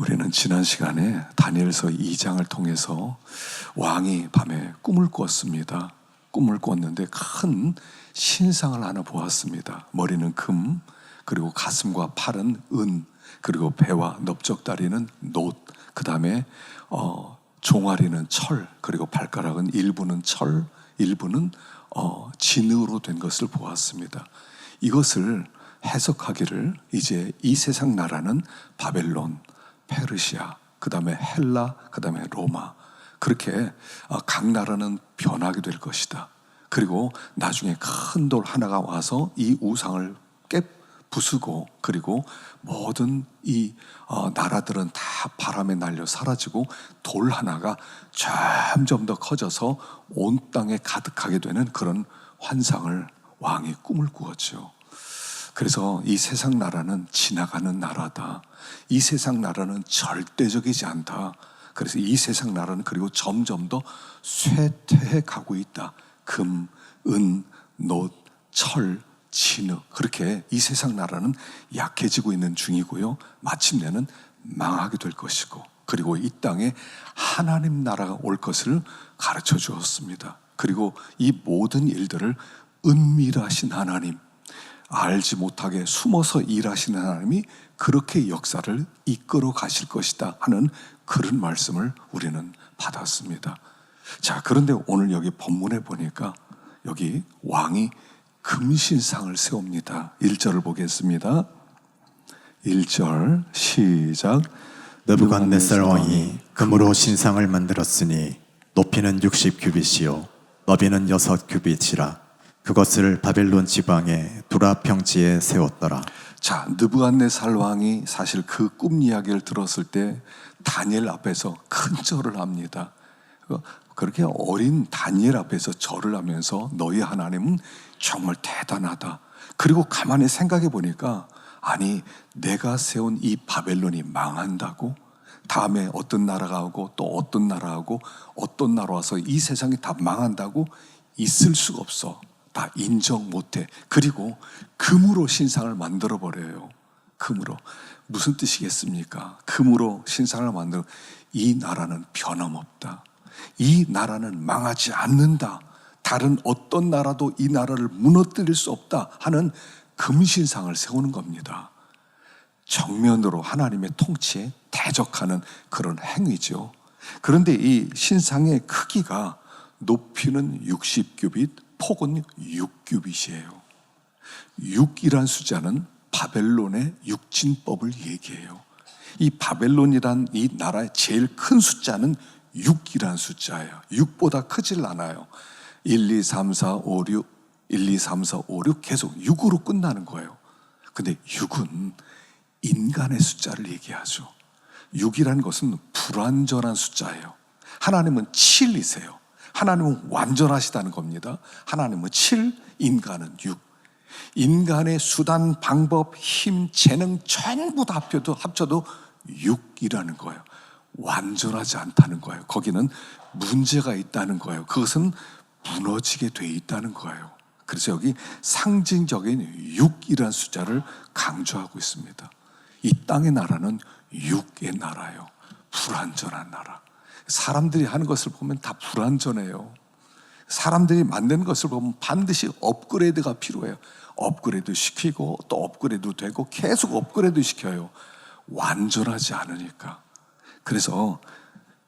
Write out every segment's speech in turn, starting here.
우리는 지난 시간에 다니엘서 2장을 통해서 왕이 밤에 꿈을 꿨습니다. 꿈을 꿨는데 큰 신상을 하나 보았습니다. 머리는 금, 그리고 가슴과 팔은 은, 그리고 배와 넓적다리는 놋, 그 다음에 종아리는 철, 그리고 발가락은 일부는 철, 일부는 진으로 된 것을 보았습니다. 이것을 해석하기를 이제 이 세상 나라는 바벨론, 페르시아, 그 다음에 헬라, 그 다음에 로마, 그렇게 각 나라는 변하게 될 것이다. 그리고 나중에 큰 돌 하나가 와서 이 우상을 부수고, 그리고 모든 이 나라들은 다 바람에 날려 사라지고 돌 하나가 점점 더 커져서 온 땅에 가득하게 되는 그런 환상을 왕이 꿈을 꾸었죠. 그래서 이 세상 나라는 지나가는 나라다. 이 세상 나라는 절대적이지 않다. 그래서 이 세상 나라는 그리고 점점 더 쇠퇴해 가고 있다. 금, 은, 놋, 철, 진흙, 그렇게 이 세상 나라는 약해지고 있는 중이고요. 마침내는 망하게 될 것이고, 그리고 이 땅에 하나님 나라가 올 것을 가르쳐 주었습니다. 그리고 이 모든 일들을 은밀하신 하나님, 알지 못하게 숨어서 일하시는 하나님이 그렇게 역사를 이끌어 가실 것이다 하는 그런 말씀을 우리는 받았습니다. 자, 그런데 오늘 여기 본문에 보니까 여기 왕이 금신상을 세웁니다. 1절을 보겠습니다. 1절 시작. 느부갓네살 왕이 금으로 신상을 만들었으니 높이는 60규빗이요 너비는 6규빗이라 그것을 바벨론 지방의 두라 평지에 세웠더라. 자, 느부갓네살 왕이 사실 그 꿈 이야기를 들었을 때 다니엘 앞에서 큰 절을 합니다. 그렇게 어린 다니엘 앞에서 절을 하면서 너희 하나님은 정말 대단하다. 그리고 가만히 생각해 보니까 아니, 내가 세운 이 바벨론이 망한다고? 다음에 어떤 나라가 오고 또 어떤 나라 오고 어떤 나라 와서 이 세상이 다 망한다고? 있을 수가 없어. 다 인정 못해. 그리고 금으로 신상을 만들어 버려요. 금으로. 무슨 뜻이겠습니까? 금으로 신상을 만들어. 이 나라는 변함없다. 이 나라는 망하지 않는다. 다른 어떤 나라도 이 나라를 무너뜨릴 수 없다 하는 금신상을 세우는 겁니다. 정면으로 하나님의 통치에 대적하는 그런 행위죠. 그런데 이 신상의 크기가 높이는 60규빗, 폭은 6규빗이에요. 6이란 숫자는 바벨론의 육진법을 얘기해요. 이 바벨론이란 이 나라의 제일 큰 숫자는 6이란 숫자예요. 6보다 크질 않아요. 1, 2, 3, 4, 5, 6, 1, 2, 3, 4, 5, 6 계속 6으로 끝나는 거예요. 근데 6은 인간의 숫자를 얘기하죠. 6이라는 것은 불완전한 숫자예요. 하나님은 7이세요. 하나님은 완전하시다는 겁니다. 하나님은 7, 인간은 6. 인간의 수단, 방법, 힘, 재능 전부 다 합쳐도 6이라는 거예요. 완전하지 않다는 거예요. 거기는 문제가 있다는 거예요. 그것은 무너지게 돼 있다는 거예요. 그래서 여기 상징적인 6이라는 숫자를 강조하고 있습니다. 이 땅의 나라는 6의 나라예요. 불완전한 나라. 사람들이 하는 것을 보면 다 불완전해요. 사람들이 만드는 것을 보면 반드시 업그레이드가 필요해요. 업그레이드 시키고 또 업그레이드 되고 계속 업그레이드 시켜요. 완전하지 않으니까. 그래서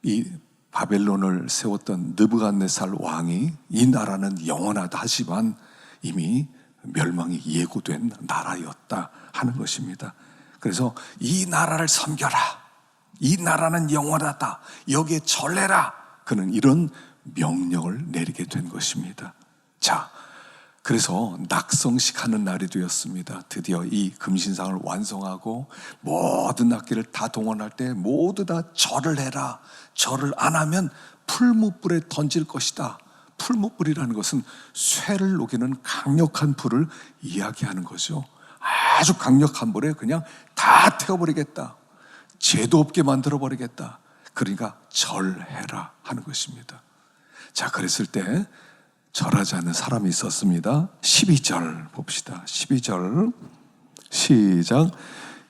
이 바벨론을 세웠던 느부갓네살 왕이 이 나라는 영원하다 하지만 이미 멸망이 예고된 나라였다 하는 것입니다. 그래서 이 나라를 섬겨라. 이 나라는 영원하다. 여기에 절해라. 그는 이런 명령을 내리게 된 것입니다. 자, 그래서 낙성식 하는 날이 되었습니다. 드디어 이 금신상을 완성하고 모든 악기를 다 동원할 때 모두 다 절을 해라. 절을 안 하면 풀무불에 던질 것이다. 풀무불이라는 것은 쇠를 녹이는 강력한 불을 이야기하는 거죠. 아주 강력한 불에 그냥 다 태워버리겠다. 죄도 없게 만들어버리겠다. 그러니까 절해라 하는 것입니다. 자, 그랬을 때 절하지 않는 사람이 있었습니다. 12절 봅시다. 12절 시작.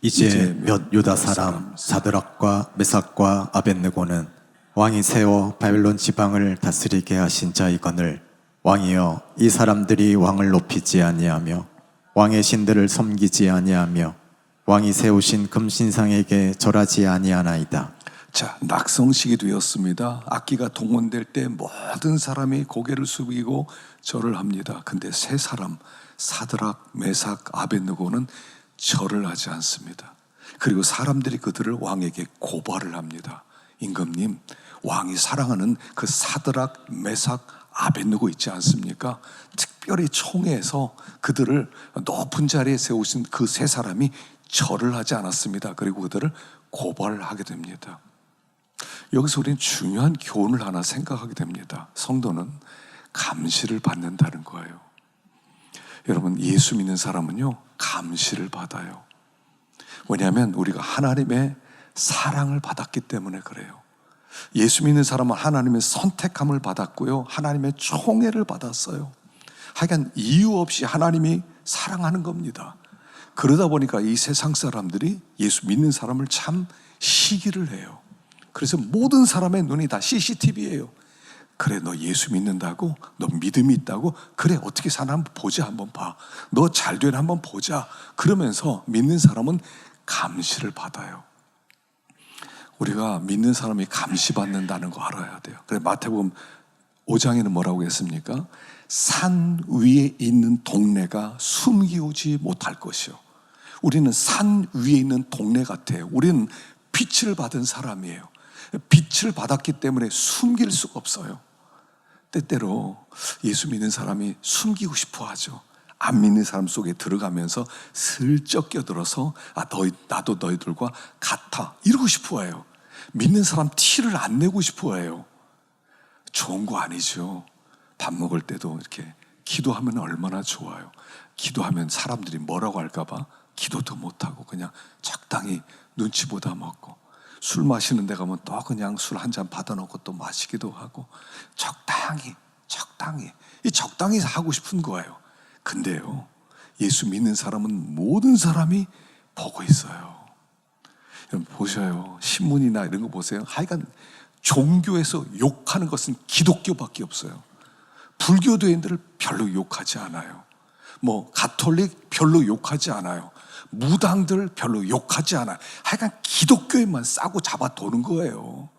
이제 몇 유다 사람 사드락과 메삭과 아벳느고는 왕이 세워 바벨론 지방을 다스리게 하신 자이거늘 왕이여 이 사람들이 왕을 높이지 아니하며 왕의 신들을 섬기지 아니하며 왕이 세우신 금신상에게 절하지 아니하나이다. 자, 낙성식이 되었습니다. 악기가 동원될 때 모든 사람이 고개를 숙이고 절을 합니다. 근데 세 사람 사드락, 메삭, 아벳느고는 절을 하지 않습니다. 그리고 사람들이 그들을 왕에게 고발을 합니다. 임금님, 왕이 사랑하는 그 사드락, 메삭, 아벳느고 있지 않습니까? 특별히 총회에서 그들을 높은 자리에 세우신 그 세 사람이 절을 하지 않았습니다. 그리고 그들을 고발하게 됩니다. 여기서 우리는 중요한 교훈을 하나 생각하게 됩니다. 성도는 감시를 받는다는 거예요. 여러분, 예수 믿는 사람은요, 감시를 받아요. 왜냐하면 우리가 하나님의 사랑을 받았기 때문에 그래요. 예수 믿는 사람은 하나님의 선택함을 받았고요, 하나님의 총애를 받았어요. 하여간 이유 없이 하나님이 사랑하는 겁니다. 그러다 보니까 이 세상 사람들이 예수 믿는 사람을 참 시기를 해요. 그래서 모든 사람의 눈이 다 CCTV예요. 그래, 너 예수 믿는다고? 너 믿음이 있다고? 그래, 어떻게 사나 한번 보자, 한번 봐. 너 잘 되나 한번 보자. 그러면서 믿는 사람은 감시를 받아요. 우리가 믿는 사람이 감시받는다는 거 알아야 돼요. 그래, 마태복음 5장에는 뭐라고 했습니까? 산 위에 있는 동네가 숨기우지 못할 것이요. 우리는 산 위에 있는 동네 같아요. 우리는 빛을 받은 사람이에요. 빛을 받았기 때문에 숨길 수가 없어요. 때때로 예수 믿는 사람이 숨기고 싶어 하죠. 안 믿는 사람 속에 들어가면서 슬쩍 껴들어서 나도 너희들과 같아 이러고 싶어 해요. 믿는 사람 티를 안 내고 싶어 해요. 좋은 거 아니죠. 밥 먹을 때도 이렇게 기도하면 얼마나 좋아요. 기도하면 사람들이 뭐라고 할까 봐 기도도 못하고 그냥 적당히 눈치 보다 먹고, 술 마시는 데 가면 또 그냥 술 한 잔 받아놓고 또 마시기도 하고, 적당히 이 적당히 하고 싶은 거예요. 근데요, 예수 믿는 사람은 모든 사람이 보고 있어요. 여러분 보셔요. 신문이나 이런 거 보세요. 하여간 종교에서 욕하는 것은 기독교밖에 없어요. 불교도인들을 별로 욕하지 않아요. 가톨릭 별로 욕하지 않아요. 무당들 별로 욕하지 않아요. 하여간 기독교인만 싸고 잡아 도는 거예요.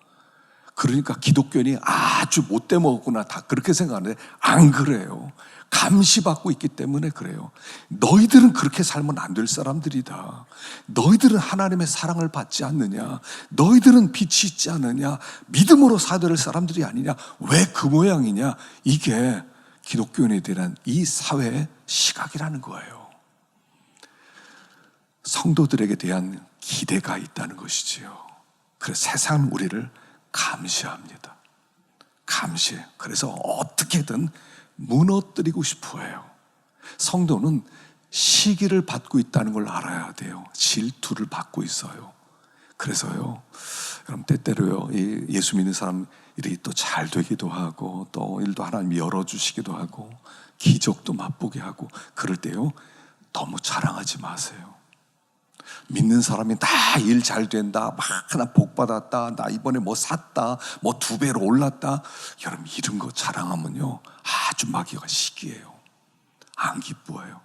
그러니까 기독교인이 아주 못돼 먹었구나 다 그렇게 생각하는데 안 그래요. 감시받고 있기 때문에 그래요. 너희들은 그렇게 살면 안 될 사람들이다. 너희들은 하나님의 사랑을 받지 않느냐, 너희들은 빛이 있지 않느냐, 믿음으로 살아야 될 사람들이 아니냐, 왜 그 모양이냐. 이게 기독교인에 대한 이 사회의 시각이라는 거예요. 성도들에게 대한 기대가 있다는 것이지요. 그래서 세상은 우리를 감시합니다. 감시해요. 그래서 어떻게든 무너뜨리고 싶어 해요. 성도는 시기를 받고 있다는 걸 알아야 돼요. 질투를 받고 있어요. 그래서요, 여러분 때때로요, 예수 믿는 사람들이 또 잘 되기도 하고 또 일도 하나님이 열어주시기도 하고 기적도 맛보게 하고 그럴 때요, 너무 자랑하지 마세요. 믿는 사람이 다 일 잘 된다, 나 복 받았다, 나 이번에 뭐 샀다, 뭐 2배로 올랐다, 여러분 이런 거 자랑하면요 아주 마귀가 시기해요. 안 기뻐해요.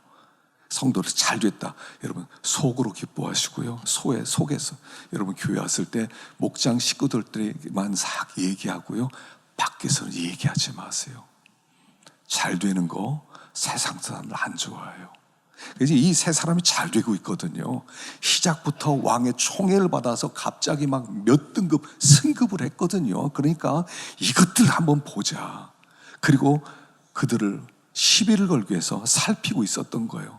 성도를 잘 됐다, 여러분 속으로 기뻐하시고요, 속에서 여러분 교회 왔을 때 목장 식구들끼리만 싹 얘기하고요, 밖에서는 얘기하지 마세요. 잘 되는 거 세상 사람들 안 좋아해요. 그래서 이 세 사람이 잘 되고 있거든요. 시작부터 왕의 총애를 받아서 갑자기 막 몇 등급 승급을 했거든요. 그러니까 이것들 한번 보자. 그리고 그들을 시비를 걸기 위해서 살피고 있었던 거예요.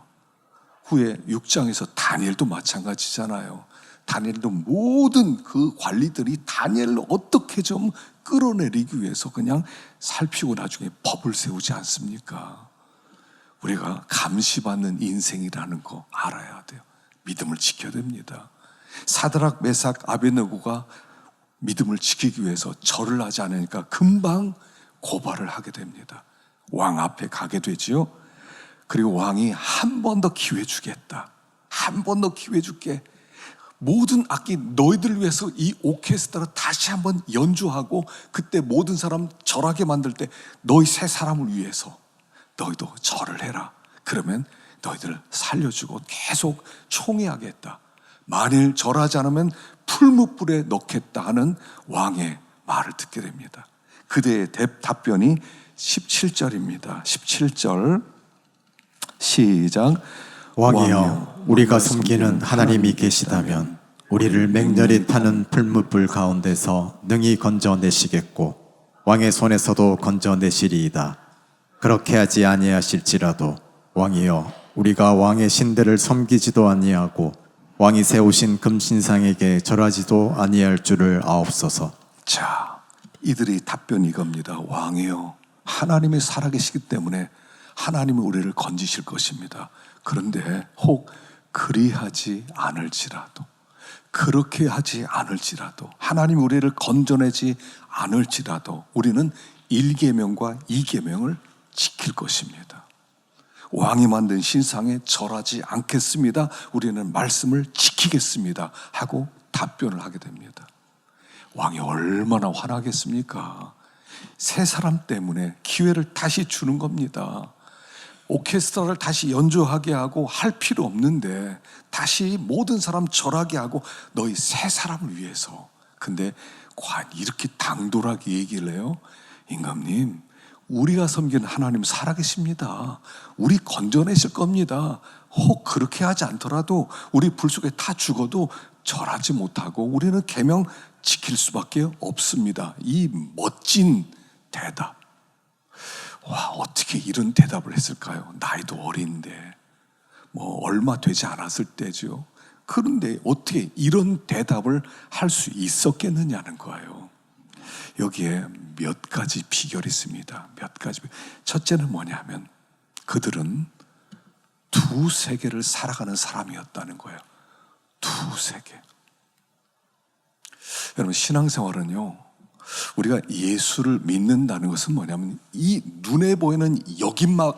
후에 6장에서 다니엘도 마찬가지잖아요. 다니엘도 모든 그 관리들이 다니엘을 어떻게 좀 끌어내리기 위해서 그냥 살피고 나중에 법을 세우지 않습니까? 우리가 감시받는 인생이라는 거 알아야 돼요. 믿음을 지켜야 됩니다. 사드락, 메삭, 아벳느고가 믿음을 지키기 위해서 절을 하지 않으니까 금방 고발을 하게 됩니다. 왕 앞에 가게 되지요. 그리고 왕이 한 번 더 기회 주겠다, 한 번 더 기회 줄게, 모든 악기 너희들 위해서 이 오케스트라 다시 한번 연주하고 그때 모든 사람 절하게 만들 때 너희 세 사람을 위해서 너희도 절을 해라. 그러면 너희들을 살려주고 계속 총애하겠다. 만일 절하지 않으면 풀무불에 넣겠다 하는 왕의 말을 듣게 됩니다. 그대의 답변이 17절입니다. 17절 시작. 왕이여, 우리가 섬기는 하나님이 계시다면 우리를 맹렬히 타는 풀무불 가운데서 능히 건져내시겠고 왕의 손에서도 건져내시리이다. 그렇게 하지 아니하실지라도 왕이여, 우리가 왕의 신들을 섬기지도 아니하고 왕이 세우신 금신상에게 절하지도 아니할 줄을 아옵소서. 자, 이들의 답변이 이겁니다. 왕이여, 하나님이 살아계시기 때문에 하나님은 우리를 건지실 것입니다. 그런데 혹 그리하지 않을지라도, 그렇게 하지 않을지라도, 하나님이 우리를 건져내지 않을지라도 우리는 1계명과 2계명을 지킬 것입니다. 왕이 만든 신상에 절하지 않겠습니다. 우리는 말씀을 지키겠습니다 하고 답변을 하게 됩니다. 왕이 얼마나 화나겠습니까? 세 사람 때문에 기회를 다시 주는 겁니다. 오케스트라를 다시 연주하게 하고 할 필요 없는데 다시 모든 사람 절하게 하고 너희 세 사람을 위해서. 근데 과연 이렇게 당돌하게 얘기를 해요? 임금님, 우리가 섬기는 하나님 살아계십니다. 우리 건져내실 겁니다. 혹 그렇게 하지 않더라도 우리 불 속에 타 죽어도 절하지 못하고 우리는 계명 지킬 수밖에 없습니다. 이 멋진 대답. 와, 어떻게 이런 대답을 했을까요? 나이도 어린데 뭐 얼마 되지 않았을 때죠. 그런데 어떻게 이런 대답을 할 수 있었겠느냐는 거예요. 여기에 몇 가지 비결이 있습니다. 몇 가지. 첫째는 뭐냐면 그들은 두 세계를 살아가는 사람이었다는 거예요. 두 세계. 여러분, 신앙생활은요, 우리가 예수를 믿는다는 것은 뭐냐면 이 눈에 보이는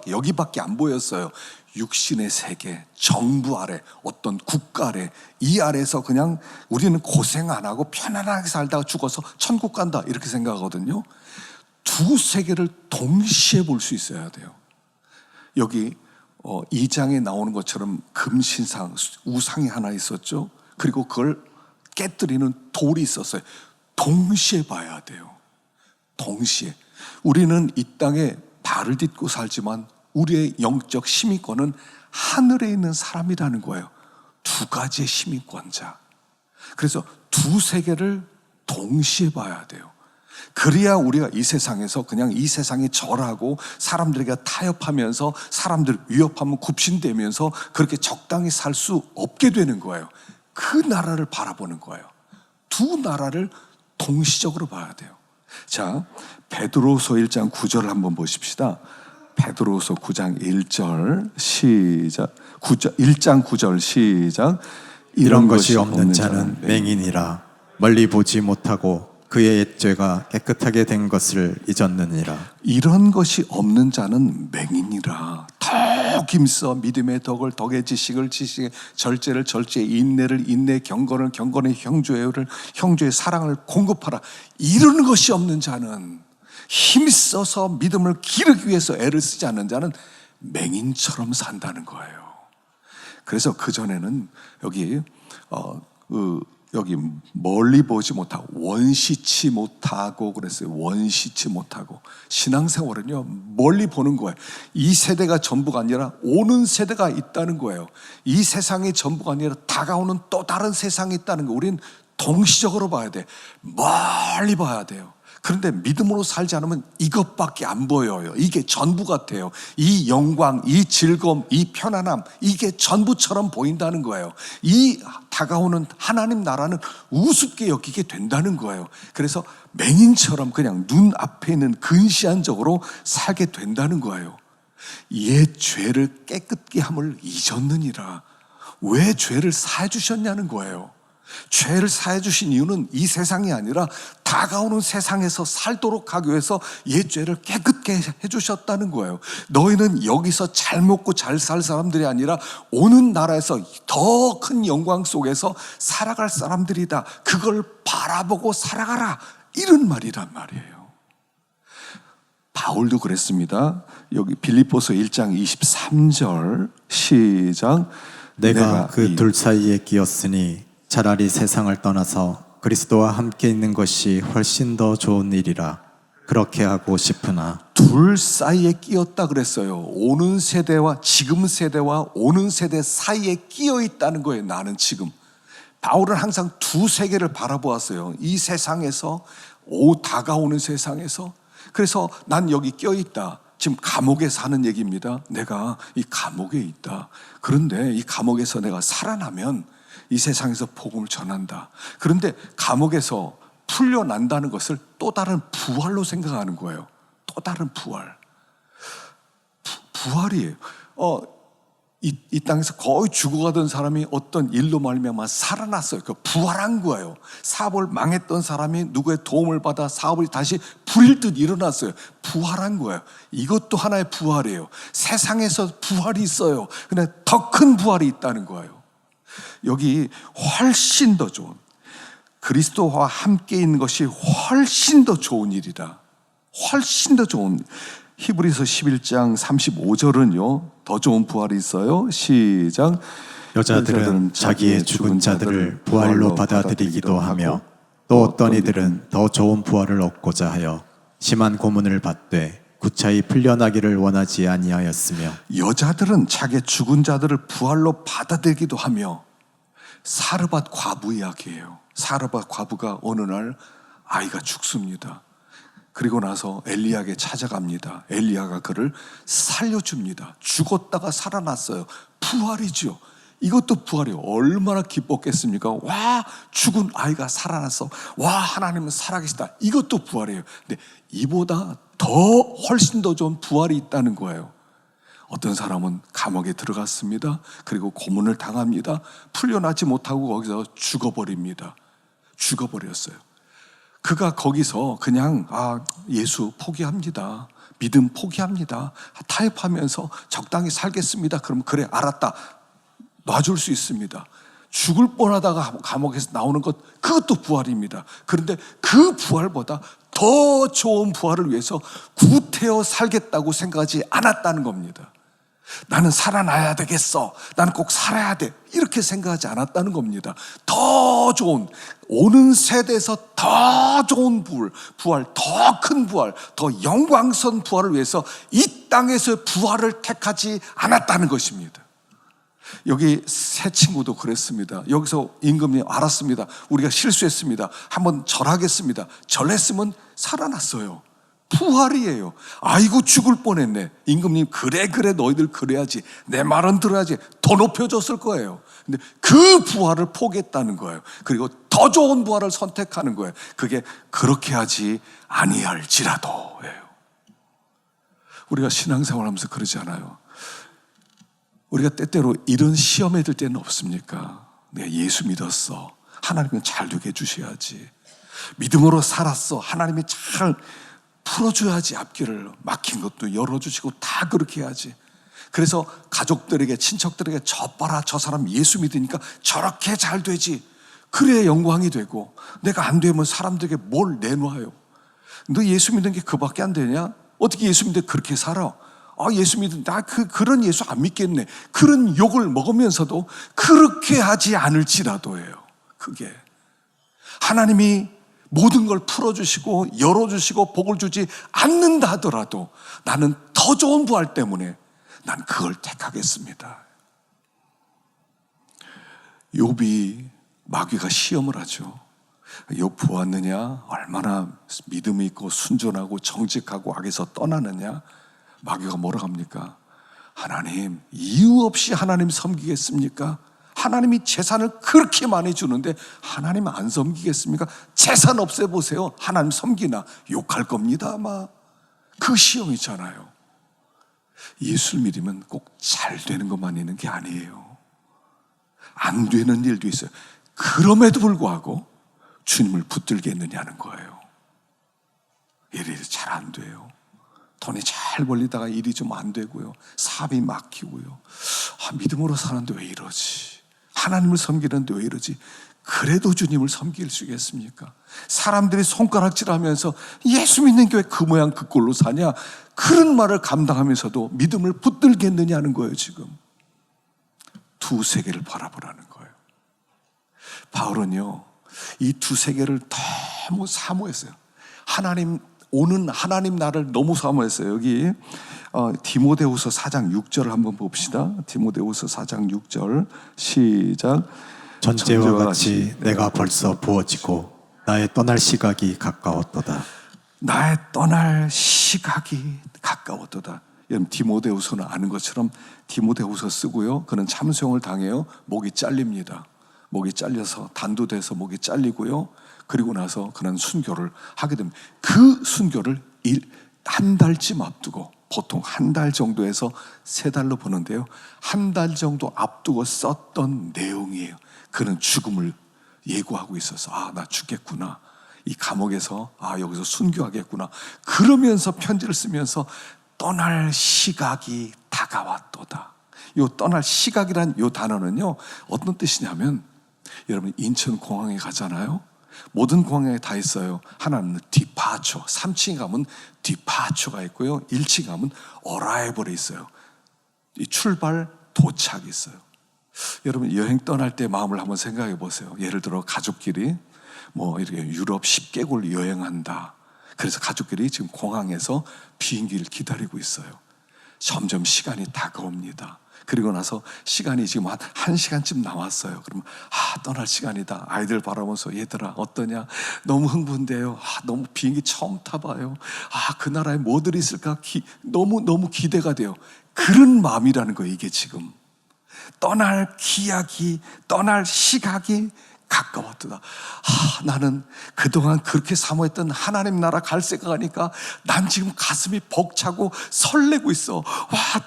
여기밖에 안 보였어요. 육신의 세계, 정부 아래, 어떤 국가 아래, 이 아래에서 그냥 우리는 고생 안 하고 편안하게 살다가 죽어서 천국 간다 이렇게 생각하거든요. 두 세계를 동시에 볼 수 있어야 돼요. 여기 2장에 나오는 것처럼 금신상, 우상이 하나 있었죠. 그리고 그걸 깨뜨리는 돌이 있었어요. 동시에 봐야 돼요. 동시에. 우리는 이 땅에 발을 딛고 살지만 우리의 영적 시민권은 하늘에 있는 사람이라는 거예요. 두 가지의 시민권자. 그래서 두 세계를 동시에 봐야 돼요. 그래야 우리가 이 세상에서 그냥 이 세상에 절하고 사람들에게 타협하면서 사람들 위협하면 굽신대면서 그렇게 적당히 살 수 없게 되는 거예요. 그 나라를 바라보는 거예요. 두 나라를 동시적으로 봐야 돼요. 자, 베드로서 1장 9절을 한번 보십시다. 베드로서 9장 1절 시작. 1장 9절 시작. 이런 것이 없는 자는 맹인이라 멀리 보지 못하고 그의 옛죄가 깨끗하게 된 것을 잊었느니라. 이런 것이 없는 자는 맹인이라. 더욱 힘써 믿음의 덕을 덕의 지식을 지식의 절제를 절제의 인내를 인내 경건을 경건의 형제를 형제의 사랑을 공급하라. 이런 것이 없는 자는, 힘써서 믿음을 기르기 위해서 애를 쓰지 않는 자는 맹인처럼 산다는 거예요. 그래서 그전에는 여기 멀리 보지 못하고 원시치 못하고 그랬어요. 원시치 못하고. 신앙생활은요, 멀리 보는 거예요. 이 세대가 전부가 아니라 오는 세대가 있다는 거예요. 이 세상이 전부가 아니라 다가오는 또 다른 세상이 있다는 거예요. 우리는 동시적으로 봐야 돼. 멀리 봐야 돼요. 그런데 믿음으로 살지 않으면 이것밖에 안 보여요. 이게 전부 같아요. 이 영광, 이 즐거움, 이 편안함, 이게 전부처럼 보인다는 거예요. 이 다가오는 하나님 나라는 우습게 여기게 된다는 거예요. 그래서 맹인처럼 그냥 눈앞에 있는 근시안적으로 살게 된다는 거예요. 옛 죄를 깨끗게 함을 잊었느니라. 왜 죄를 사해 주셨냐는 거예요. 죄를 사해 주신 이유는 이 세상이 아니라 다가오는 세상에서 살도록 하기 위해서 옛 죄를 깨끗게 해주셨다는 거예요. 너희는 여기서 잘 먹고 잘 살 사람들이 아니라 오는 나라에서 더 큰 영광 속에서 살아갈 사람들이다. 그걸 바라보고 살아가라. 이런 말이란 말이에요. 바울도 그랬습니다. 여기 빌립보서 1장 23절 시작. 내가 그 둘 사이에 끼었으니 차라리 세상을 떠나서 그리스도와 함께 있는 것이 훨씬 더 좋은 일이라 그렇게 하고 싶으나. 둘 사이에 끼었다 그랬어요. 오는 세대와 지금 세대와 오는 세대 사이에 끼어 있다는 거예요. 나는 지금. 바울은 항상 두 세계를 바라보았어요. 이 세상에서 다가오는 세상에서. 그래서 난 여기 끼어 있다. 지금 감옥에 사는 얘기입니다. 내가 이 감옥에 있다. 그런데 이 감옥에서 내가 살아나면 이 세상에서 복음을 전한다. 그런데 감옥에서 풀려난다는 것을 또 다른 부활로 생각하는 거예요. 또 다른 부활. 부활이에요. 이 땅에서 거의 죽어가던 사람이 어떤 일로 말미암아 살아났어요. 그 부활한 거예요. 사업을 망했던 사람이 누구의 도움을 받아 사업을 다시 부릴 듯 일어났어요. 부활한 거예요. 이것도 하나의 부활이에요. 세상에서 부활이 있어요. 근데 더 큰 부활이 있다는 거예요. 여기 훨씬 더 좋은, 그리스도와 함께 있는 것이 훨씬 더 좋은 일이다. 훨씬 더 좋은. 히브리서 11장 35절은요 더 좋은 부활이 있어요. 시작. 여자들은 자기의 죽은 자들을 부활로 받아들이기도 하며 또 어떤 이들은 더 좋은 부활을 얻고자 하여 심한 고문을 받되 구차히 풀려나기를 원하지 아니하였으며. 여자들은 자기의 죽은 자들을 부활로 받아들이기도 하며. 사르밧 과부 이야기예요. 사르밧 과부가 어느 날 아이가 죽습니다. 그리고 나서 엘리야에게 찾아갑니다. 엘리야가 그를 살려줍니다. 죽었다가 살아났어요. 부활이죠. 이것도 부활이에요. 얼마나 기뻤겠습니까? 와, 죽은 아이가 살아났어. 와, 하나님은 살아계시다. 이것도 부활이에요. 근데 이보다 더 훨씬 더 좋은 부활이 있다는 거예요. 어떤 사람은 감옥에 들어갔습니다. 그리고 고문을 당합니다. 풀려나지 못하고 거기서 죽어버립니다. 죽어버렸어요. 그가 거기서 그냥 예수 포기합니다. 믿음 포기합니다. 타협하면서 적당히 살겠습니다. 그러면 그래 알았다. 놔줄 수 있습니다. 죽을 뻔하다가 감옥에서 나오는 것, 그것도 부활입니다. 그런데 그 부활보다 더 좋은 부활을 위해서 구태여 살겠다고 생각하지 않았다는 겁니다. 나는 살아나야 되겠어. 나는 꼭 살아야 돼. 이렇게 생각하지 않았다는 겁니다. 더 좋은, 오는 세대에서 더 좋은 부활, 더 큰 부활, 더 영광선 부활을 위해서 이 땅에서 부활을 택하지 않았다는 것입니다. 여기 새 친구도 그랬습니다. 여기서 임금님 알았습니다. 우리가 실수했습니다. 한번 절하겠습니다. 절했으면 살아났어요. 부활이에요. 아이고 죽을 뻔했네. 임금님 그래 너희들 그래야지. 내 말은 들어야지. 더 높여줬을 거예요. 근데 그 부활을 포기했다는 거예요. 그리고 더 좋은 부활을 선택하는 거예요. 그게 그렇게 하지 아니할지라도예요. 우리가 신앙생활 하면서 그러지 않아요? 우리가 때때로 이런 시험에 들 때는 없습니까? 내가 예수 믿었어. 하나님은 잘 되게 해주셔야지. 믿음으로 살았어. 하나님이 잘 풀어줘야지. 앞길을 막힌 것도 열어주시고 다 그렇게 해야지. 그래서 가족들에게, 친척들에게 저 봐라, 저 사람 예수 믿으니까 저렇게 잘 되지. 그래야 영광이 되고, 내가 안 되면 사람들에게 뭘 내놔요. 너 예수 믿는 게 그밖에 안 되냐? 어떻게 예수 믿는데 그렇게 살아? 예수 믿는데 그런 예수 안 믿겠네. 그런 욕을 먹으면서도 그렇게 하지 않을지라도예요. 그게 하나님이 모든 걸 풀어주시고 열어주시고 복을 주지 않는다 하더라도 나는 더 좋은 부활 때문에 난 그걸 택하겠습니다. 욥이 마귀가 시험을 하죠. 욥 보았느냐? 얼마나 믿음이 있고 순전하고 정직하고 악에서 떠나느냐? 마귀가 뭐라 합니까? 하나님, 이유 없이 하나님 섬기겠습니까? 하나님이 재산을 그렇게 많이 주는데 하나님 안 섬기겠습니까? 재산 없애보세요. 하나님 섬기나? 욕할 겁니다 아마. 그 시험이잖아요. 예수를 믿으면 꼭 잘 되는 것만 있는 게 아니에요. 안 되는 일도 있어요. 그럼에도 불구하고 주님을 붙들게 했느냐는 거예요. 일이 잘 안 돼요. 돈이 잘 벌리다가 일이 좀 안 되고요. 사업이 막히고요. 믿음으로 사는데 왜 이러지? 하나님을 섬기는데 왜 이러지? 그래도 주님을 섬길 수 있겠습니까? 사람들이 손가락질하면서 예수 믿는 교회 그 모양 그 꼴로 사냐? 그런 말을 감당하면서도 믿음을 붙들겠느냐는 거예요. 지금 두 세계를 바라보라는 거예요. 바울은요, 이 두 세계를 너무 사모했어요. 오는 하나님 나를 너무 사모했어요. 여기 디모데후서 4장 6절을 한번 봅시다. 디모데후서 4장 6절 시작. 전제와 같이 내가 벌써 부어지고 나의 떠날 시각이 가까웠도다. 나의 떠날 시각이 가까웠도다. 여러분 디모데후서는 아는 것처럼 디모데후서 쓰고요. 그는 참수형을 당해요. 목이 잘립니다. 목이 잘려서 단도돼서 목이 잘리고요. 그리고 나서 그는 순교를 하게 됩니다. 그 순교를 한 달쯤 앞두고, 보통 한 달 정도에서 3달로 보는데요, 한 달 정도 앞두고 썼던 내용이에요. 그는 죽음을 예고하고 있어서 나 죽겠구나, 이 감옥에서 여기서 순교하겠구나, 그러면서 편지를 쓰면서 떠날 시각이 다가왔도다. 이 떠날 시각이란 이 단어는요, 어떤 뜻이냐면, 여러분 인천공항에 가잖아요. 모든 공항에 다 있어요. 하나는 디파처, 3층에 가면 디파처가 있고요, 1층에 가면 어라이벌이 있어요. 이 출발, 도착이 있어요. 여러분 여행 떠날 때 마음을 한번 생각해 보세요. 예를 들어 가족끼리 이렇게 유럽 10개국을 여행한다. 그래서 가족끼리 지금 공항에서 비행기를 기다리고 있어요. 점점 시간이 다가옵니다. 그리고 나서 시간이 지금 한 1시간쯤 남았어요. 그러면 떠날 시간이다. 아이들 바라보면서 얘들아 어떠냐? 너무 흥분돼요. 너무 비행기 처음 타봐요. 그 나라에 뭐들이 있을까? 너무 기대가 돼요. 그런 마음이라는 거예요. 이게 지금 떠날 기약이, 떠날 시각이 가까웠도다. 나는 그동안 그렇게 사모했던 하나님 나라 갈 생각하니까 난 지금 가슴이 벅차고 설레고 있어.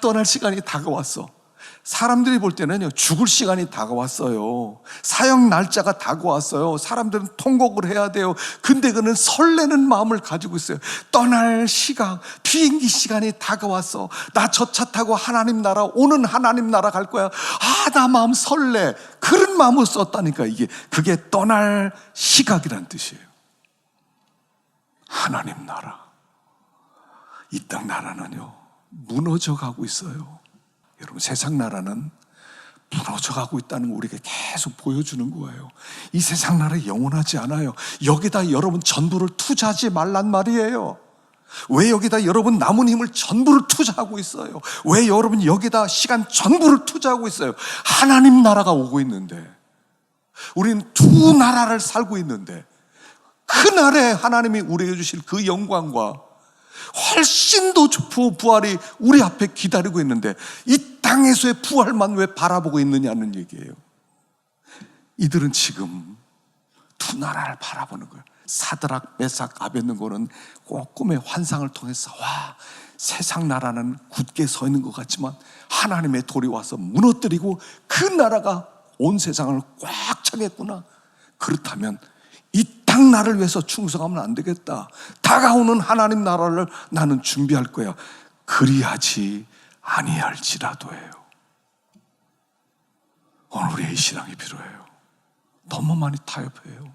떠날 시간이 다가왔어. 사람들이 볼 때는요, 죽을 시간이 다가왔어요. 사형 날짜가 다가왔어요. 사람들은 통곡을 해야 돼요. 근데 그는 설레는 마음을 가지고 있어요. 떠날 시간, 비행기 시간이 다가왔어. 나 저 차 타고 하나님 나라, 오는 하나님 나라 갈 거야. 나 마음 설레. 그런 마음을 썼다니까. 그게 떠날 시각이란 뜻이에요. 하나님 나라, 이 땅 나라는요 무너져 가고 있어요. 여러분 세상 나라는 무너져 가고 있다는 거 우리에게 계속 보여주는 거예요. 이 세상 나라 영원하지 않아요. 여기다 여러분 전부를 투자하지 말란 말이에요. 왜 여기다 여러분 남은 힘을 전부를 투자하고 있어요? 왜 여러분 여기다 시간 전부를 투자하고 있어요? 하나님 나라가 오고 있는데, 우리는 두 나라를 살고 있는데, 그 날에 하나님이 우리에게 주실 그 영광과 훨씬 더 부활이 우리 앞에 기다리고 있는데, 이 땅에서의 부활만 왜 바라보고 있느냐는 얘기예요. 이들은 지금 두 나라를 바라보는 거예요. 사드락, 메삭, 아벳느고는 꼭 꿈의 환상을 통해서 세상 나라는 굳게 서 있는 것 같지만 하나님의 돌이 와서 무너뜨리고 그 나라가 온 세상을 꽉 차겠구나. 그렇다면 이 땅 나를 위해서 충성하면 안 되겠다. 다가오는 하나님 나라를 나는 준비할 거야. 그리하지 아니할지라도예요. 오늘 우리의 신앙이 필요해요. 너무 많이 타협해요.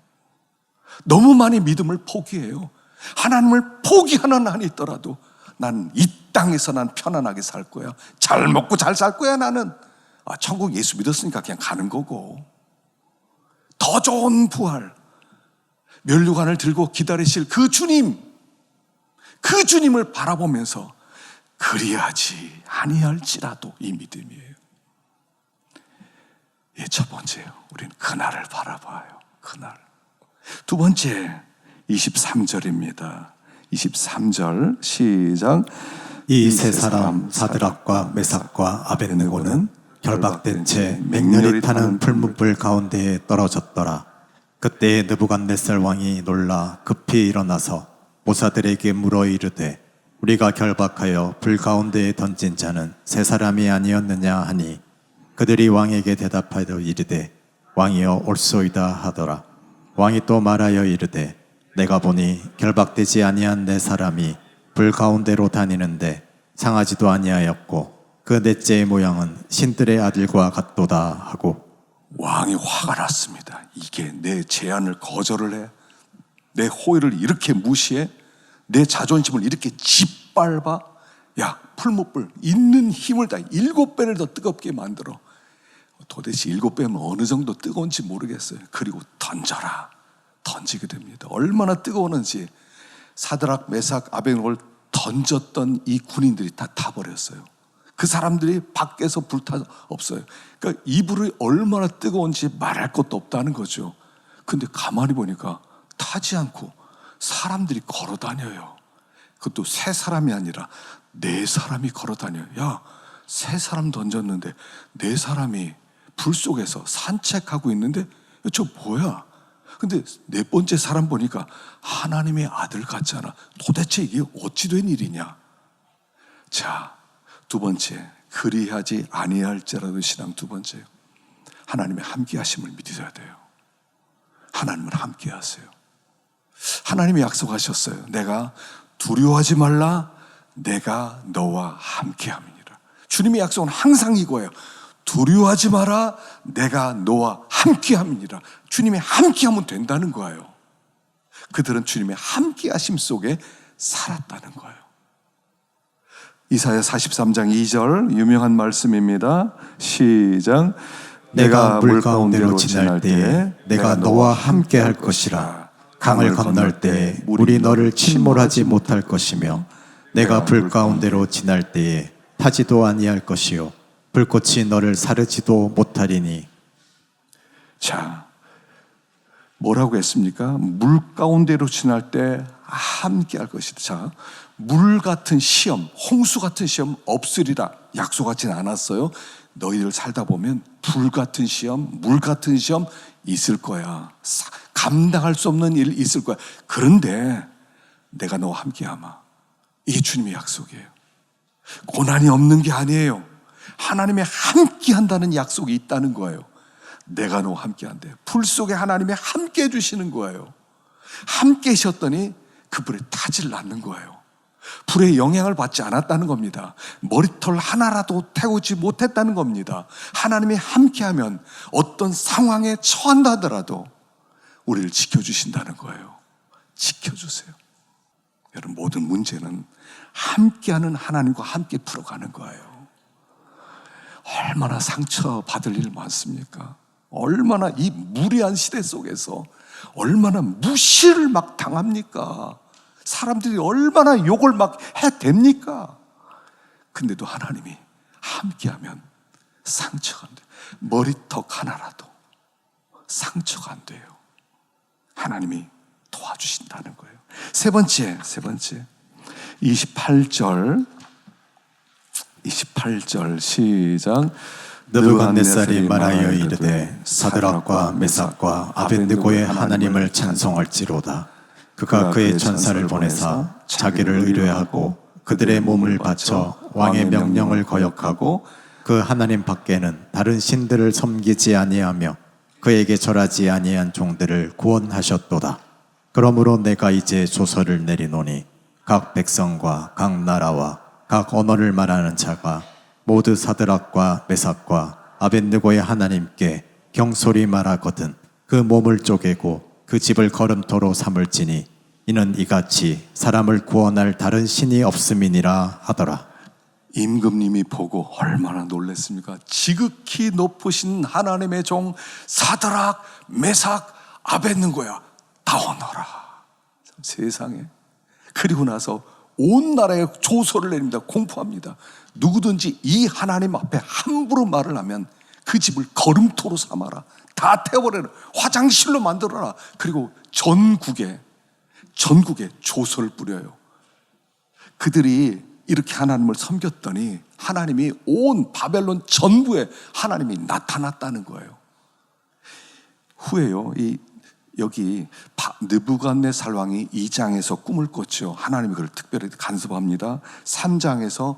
너무 많이 믿음을 포기해요. 하나님을 포기하는 한이 있더라도 난 이 땅에서 난 편안하게 살 거야. 잘 먹고 잘 살 거야. 나는 천국 예수 믿었으니까 그냥 가는 거고, 더 좋은 부활, 면류관을 들고 기다리실 그 주님을 바라보면서 그리하지 아니할지라도, 이 믿음이에요. 첫 번째요, 우리는 그날을 바라봐요. 그날. 두 번째 23절입니다 23절 시작. 이 세 사람 사드락과 메삭과 아벳느고는 결박된 채 맹렬히 타는 풀무불 가운데에 떨어졌더라. 그때 느부갓네살 왕이 놀라 급히 일어나서 모사들에게 물어 이르되 우리가 결박하여 불 가운데에 던진 자는 세 사람이 아니었느냐 하니, 그들이 왕에게 대답하여 이르되 왕이여 올소이다 하더라. 왕이 또 말하여 이르되 내가 보니 결박되지 아니한 내 사람이 불 가운데로 다니는데 상하지도 아니하였고 그 넷째의 모양은 신들의 아들과 같도다 하고 왕이 화가 났습니다. 이게 내 제안을 거절을 해? 내 호의를 이렇게 무시해? 내 자존심을 이렇게 짓밟아? 야, 풀무불 있는 힘을 다 7배를 더 뜨겁게 만들어. 도대체 7배면 어느 정도 뜨거운지 모르겠어요. 그리고 던져라. 던지게 됩니다. 얼마나 뜨거웠는지 사드락, 메삭, 아벤노고를 던졌던 이 군인들이 다 타버렸어요. 그 사람들이 밖에서 불타 없어요. 그러니까 이 불이 얼마나 뜨거운지 말할 것도 없다는 거죠. 근데 가만히 보니까 타지 않고 사람들이 걸어 다녀요. 그것도 세 사람이 아니라 네 사람이 걸어 다녀요. 야, 세 사람 던졌는데 네 사람이 불 속에서 산책하고 있는데 저 뭐야? 근데 네 번째 사람 보니까 하나님의 아들 같잖아. 도대체 이게 어찌 된 일이냐? 자, 두 번째, 그리하지 아니할지라도 신앙 두 번째요. 하나님의 함께하심을 믿으셔야 돼요. 하나님은 함께하세요. 하나님이 약속하셨어요. 내가 두려워하지 말라. 내가 너와 함께함이니라. 주님의 약속은 항상 이거예요. 두려워하지 마라. 내가 너와 함께함이니라. 주님의 함께하면 된다는 거예요. 그들은 주님의 함께하심 속에 살았다는 거예요. 이사야 43장 2절 유명한 말씀입니다. 시작. 내가 물 가운데로 지날 때에 내가 너와 함께 할 것이라. 강을 건널 때에 물이 너를 침몰하지 못할 것이며 내가 불 가운데로 지날 때에 타지도 아니할 것이요 불꽃이 너를 사르지도 못하리니. 자, 뭐라고 했습니까? 물 가운데로 지날 때 함께 할 것이다. 자, 물 같은 시험, 홍수 같은 시험 없으리라 약속하진 않았어요. 너희들 살다 보면 불 같은 시험, 물 같은 시험 있을 거야. 감당할 수 없는 일 있을 거야. 그런데 내가 너와 함께하마. 이게 주님의 약속이에요. 고난이 없는 게 아니에요. 하나님의 함께한다는 약속이 있다는 거예요. 내가 너와 함께한대. 불 속에 하나님이 함께 해주시는 거예요. 함께 하셨더니 그 불에 타질 않는 거예요. 불의 영향을 받지 않았다는 겁니다. 머리털 하나라도 태우지 못했다는 겁니다. 하나님이 함께하면 어떤 상황에 처한다 하더라도 우리를 지켜주신다는 거예요. 지켜주세요. 여러분, 모든 문제는 함께하는 하나님과 함께 풀어가는 거예요. 얼마나 상처받을 일 많습니까? 얼마나 이 무리한 시대 속에서 얼마나 무시를 막 당합니까? 사람들이 얼마나 욕을 막 해댑니까? 근데도 하나님이 함께하면 상처가 안 돼요. 머리턱 하나라도 상처가 안 돼요. 하나님이 도와주신다는 거예요. 세 번째 28절 시작. 느부갓네살이 말하여 이르되 사드락과 메삭과 아벤느고의 하나님을 찬송할지로다. 그가 그의 천사를 보내사 자기를 의뢰하고 그들의 몸을 바쳐 왕의 명령을 거역하고 그 하나님 밖에는 다른 신들을 섬기지 아니하며 그에게 절하지 아니한 종들을 구원하셨도다. 그러므로 내가 이제 조서를 내리노니 각 백성과 각 나라와 각 언어를 말하는 자가 모두 사드락과 메삭과 아벤느고의 하나님께 경솔히 말하거든 그 몸을 쪼개고 그 집을 거름토로 삼을지니 이는 이같이 사람을 구원할 다른 신이 없음이니라 하더라. 임금님이 보고 얼마나 놀랐습니까? 지극히 높으신 하나님의 종 사드락, 메삭, 아벤느고야 나오너라. 세상에. 그리고 나서 온 나라에 조서를 내립니다. 공포합니다. 누구든지 이 하나님 앞에 함부로 말을 하면 그 집을 거름토로 삼아라. 다 태워버려라. 화장실로 만들어라. 그리고 전국에 조서를 뿌려요. 그들이 이렇게 하나님을 섬겼더니 하나님이 온 바벨론 전부에 하나님이 나타났다는 거예요. 후에요. 여기 느부갓네살 왕이 2장에서 꿈을 꿨죠. 하나님이 그를 특별히 간섭합니다. 3장에서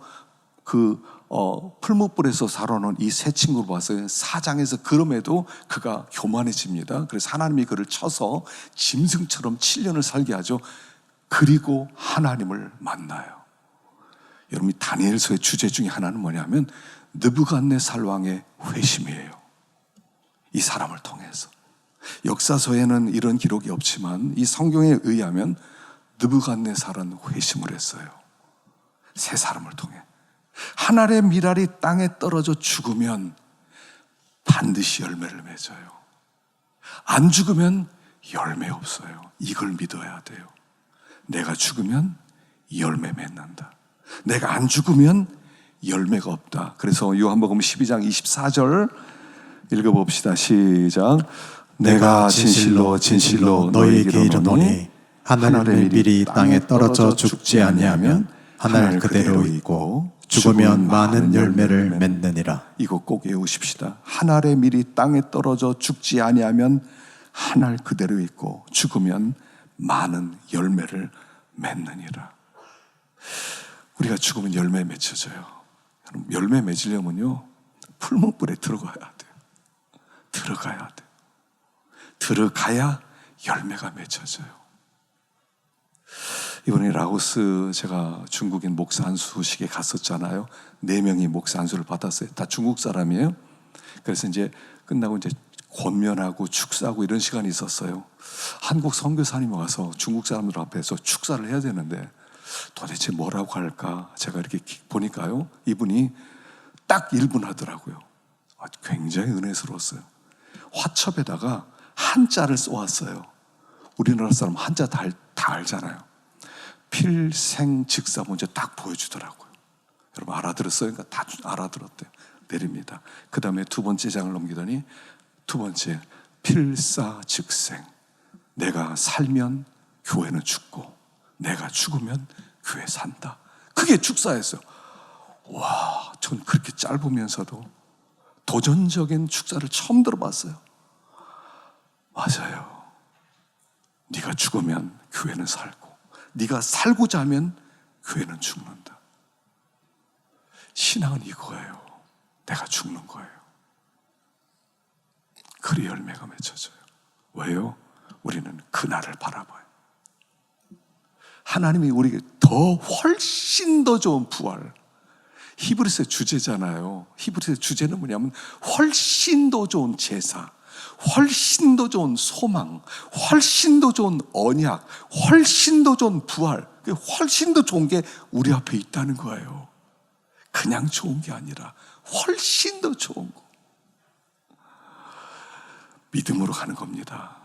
풀무불에서 살아오는 이 세 친구를 봐서 사장에서 그럼에도 그가 교만해집니다. 그래서 하나님이 그를 쳐서 짐승처럼 7년을 살게 하죠. 그리고 하나님을 만나요. 여러분, 다니엘서의 주제 중에 하나는 뭐냐면 느부갓네살 왕의 회심이에요. 이 사람을 통해서. 역사서에는 이런 기록이 없지만 이 성경에 의하면 느부갓네살은 회심을 했어요. 세 사람을 통해. 하늘의 미랄이 땅에 떨어져 죽으면 반드시 열매를 맺어요. 안 죽으면 열매 없어요. 이걸 믿어야 돼요. 내가 죽으면 열매 맺는다. 내가 안 죽으면 열매가 없다. 그래서 요한복음 12장 24절 읽어봅시다. 시작. 내가 진실로 진실로 너희에게 이르노니 하늘의 밀이 땅에 떨어져 죽지 아니하면 하늘 그대로 있고 죽으면 많은 열매를 맺느니라. 이거 꼭 외우십시다. 하늘의 밀이 땅에 떨어져 죽지 아니하면 하늘 그대로 있고 죽으면 많은 열매를 맺느니라. 우리가 죽으면 열매 맺혀져요. 열매 맺으려면요 풀무불에 들어가야 돼요. 들어가야 돼요. 들어가야 열매가 맺혀져요. 이번에 라오스 제가 중국인 목사 안수식에 갔었잖아요. 4명이 목사 안수를 받았어요. 다 중국 사람이에요. 그래서 이제 끝나고 이제 권면하고 축사하고 이런 시간이 있었어요. 한국 선교사님이 와서 중국 사람들 앞에서 축사를 해야 되는데 도대체 뭐라고 할까? 제가 이렇게 보니까요, 이분이 딱 1분 하더라고요. 굉장히 은혜스러웠어요. 화첩에다가 한자를 써왔어요. 우리나라 사람 한자 다 알잖아요. 필생즉사 먼저 딱 보여주더라고요. 여러분 알아들었어요? 그러니까 다 알아들었대요. 내립니다. 그 다음에 2번째 장을 넘기더니 2번째 필사즉생. 내가 살면 교회는 죽고 내가 죽으면 교회 산다. 그게 축사였어요. 와, 전 그렇게 짧으면서도 도전적인 축사를 처음 들어봤어요. 맞아요. 네가 죽으면 교회는 살고 네가 살고자 하면 교회는 죽는다. 신앙은 이거예요. 내가 죽는 거예요. 그리 열매가 맺혀져요. 왜요? 우리는 그날을 바라봐요. 하나님이 우리에게 훨씬 더 좋은 부활. 히브리서의 주제잖아요. 히브리서의 주제는 뭐냐면 훨씬 더 좋은 제사, 훨씬 더 좋은 소망, 훨씬 더 좋은 언약, 훨씬 더 좋은 부활, 훨씬 더 좋은 게 우리 앞에 있다는 거예요. 그냥 좋은 게 아니라 훨씬 더 좋은 거. 믿음으로 가는 겁니다.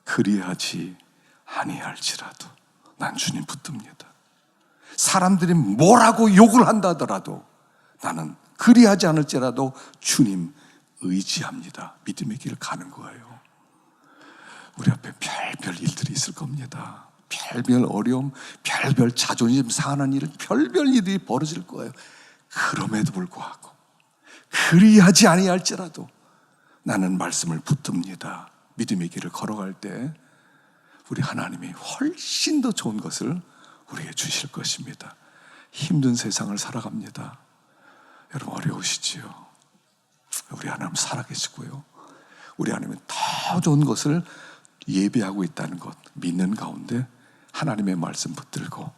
그리하지 아니할지라도 난 주님 붙듭니다. 사람들이 뭐라고 욕을 한다 하더라도 나는 그리하지 않을지라도 주님 의지합니다. 믿음의 길을 가는 거예요. 우리 앞에 별별 일들이 있을 겁니다. 별별 어려움, 별별 자존심 상하는 일, 별별 일이 벌어질 거예요. 그럼에도 불구하고 그리하지 아니할지라도 나는 말씀을 붙듭니다. 믿음의 길을 걸어갈 때 우리 하나님이 훨씬 더 좋은 것을 우리에게 주실 것입니다. 힘든 세상을 살아갑니다. 여러분 어려우시지요? 우리 하나님 살아계시고요. 우리 하나님은 더 좋은 것을 예비하고 있다는 것 믿는 가운데 하나님의 말씀 붙들고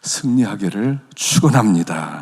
승리하기를 축원합니다.